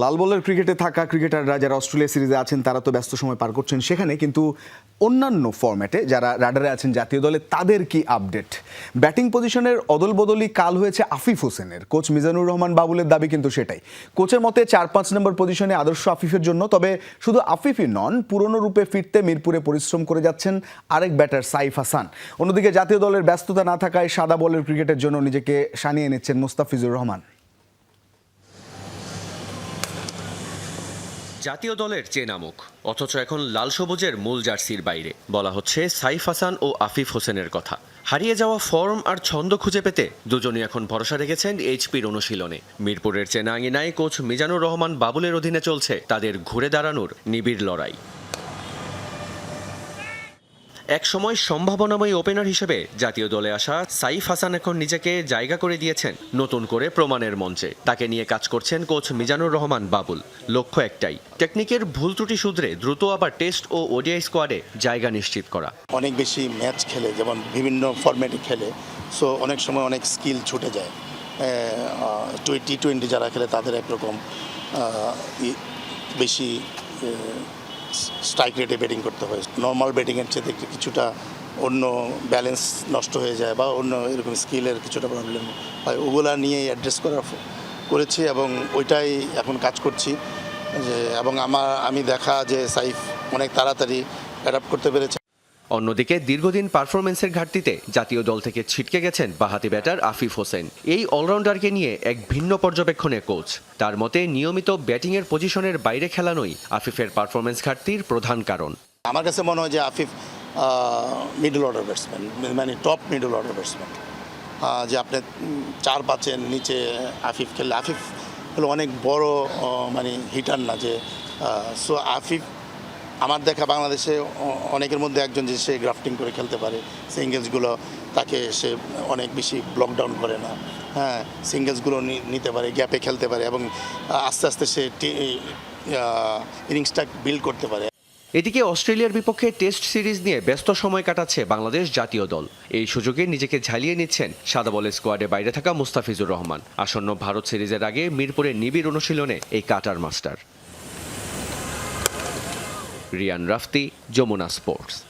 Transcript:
লাল বলের ক্রিকেটে থাকা ক্রিকেটাররা যারা অস্ট্রেলিয়া সিরিজে আছেন তারা তো ব্যস্ত সময় পার করছেন সেখানে, কিন্তু অন্যান্য ফরম্যাটে যারা রাডারে আছেন জাতীয় দলে তাদের কি আপডেট? ব্যাটিং পজিশনের অদল বদলি কাল হয়েছে আফিফ হোসেনের। কোচ মিজানুর রহমান বাবুলের দাবি কিন্তু সেটাই। কোচের মতে 4-5 নম্বর পজিশনে আদর্শ আফিফের জন্য। তবে শুধু আফিফই নন, পুরনো রূপে ফিরতে মিরপুরে পরিশ্রম করে যাচ্ছেন আরেক ব্যাটার সাইফ হাসান। অন্যদিকে জাতীয় দলের ব্যস্ততা না থাকায় সাদা বলের ক্রিকেটের জন্য নিজেকে সানিয়ে নিচ্ছেন মুস্তাফিজুর রহমান। জাতীয় দলের চেনা মুখ, অথচ এখন লাল সবুজের মূল জার্সির বাইরে। বলা হচ্ছে সাইফ হাসান ও আফিফ হোসেনের কথা। হারিয়ে যাওয়া ফর্ম আর ছন্দ খুঁজে পেতে দুজনই এখন ভরসা রেখেছেন এইচপির অনুশীলনে। মিরপুরের চেনা আঙিনায় কোচ মিজানুর রহমান বাবুলের অধীনে চলছে তাদের ঘুরে দাঁড়ানোর নিবিড় লড়াই। এক সময় সম্ভাবনাময়ী ওপেনার হিসেবে জাতীয় দলে আসা সাইফ হাসান এখন নিজেকে জায়গা করে দিয়েছেন নতুন করে প্রমাণের মঞ্চে। তাকে নিয়ে কাজ করছেন কোচ মিজানুর রহমান বাবুল। লক্ষ্য একটাই, টেকনিকের ভুল ত্রুটি শুধরে দ্রুত আবার টেস্ট ও ওডিআই স্কোয়াডে জায়গা নিশ্চিত করা। অনেক বেশি ম্যাচ খেলে, যেমন বিভিন্ন ফরম্যাটে খেলে, সো অনেক সময় অনেক স্কিল ছুটে যায়। টি-20 যারা খেলে তাদের একরকম বেশি স্ট্রাইক রেটে ব্যাটিং করতে হয়। নর্মাল ব্যাটিংয়ের চেয়ে কিছুটা অন্য ব্যালেন্স নষ্ট হয়ে যায় বা অন্য এরকম স্কিলের কিছুটা প্রবলেম হয়। ওগুলা নিয়েই অ্যাড্রেস করেছি এবং ওইটাই এখন কাজ করছি। এবং আমি দেখা যে সাইফ অনেক তাড়াতাড়ি অ্যাডাপ্ট করতে পেরেছে। অন্যদিকে দীর্ঘদিন পারফরমেন্সের ঘাটতিতে জাতীয় দল থেকে ছিটকে গেছেন বাঁহাতি ব্যাটার আফিফ হোসেন। এই অলরাউন্ডারকে নিয়ে এক ভিন্ন পর্যবেক্ষণে কোচ। তার মতে নিয়মিত ব্যাটিংয়ের পজিশনের বাইরে খেলানোই আফিফের পারফরমেন্স ঘাটতির প্রধান কারণ। আমার কাছে মনে হয় যে আফিফ মিডল অর্ডার ব্যাটসম্যান, মানে টপ মিডল অর্ডার ব্যাটসম্যান। যে আপনি 4-5-এর নিচে আফিফ খেললে, আফিফ হলো অনেক বড় মানে হিটার না যে। সো আফিফ আমার দেখা বাংলাদেশে অনেকের মধ্যে একজন যে সে গ্রাফটিং করে খেলতে পারে। সিঙ্গেলসগুলো তাকে সে অনেক বেশি ব্লক ডাউন করে না। হ্যাঁ, সিঙ্গেলসগুলো নিতে পারে, গ্যাপে খেলতে পারে এবং আস্তে আস্তে সে ইনিংসটা বিল্ড করতে পারে। এদিকে অস্ট্রেলিয়ার বিপক্ষে টেস্ট সিরিজ নিয়ে ব্যস্ত সময় কাটাচ্ছে বাংলাদেশ জাতীয় দল। এই সুযোগে নিজেকে ঝালিয়ে নিচ্ছেন সাদা বলের স্কোয়াডে বাইরে থাকা মুস্তাফিজুর রহমান। আসন্ন ভারত সিরিজের আগে মিরপুরে নিবিড় অনুশীলনে এই cutter master. Riyan রাফতি, Jamuna sports.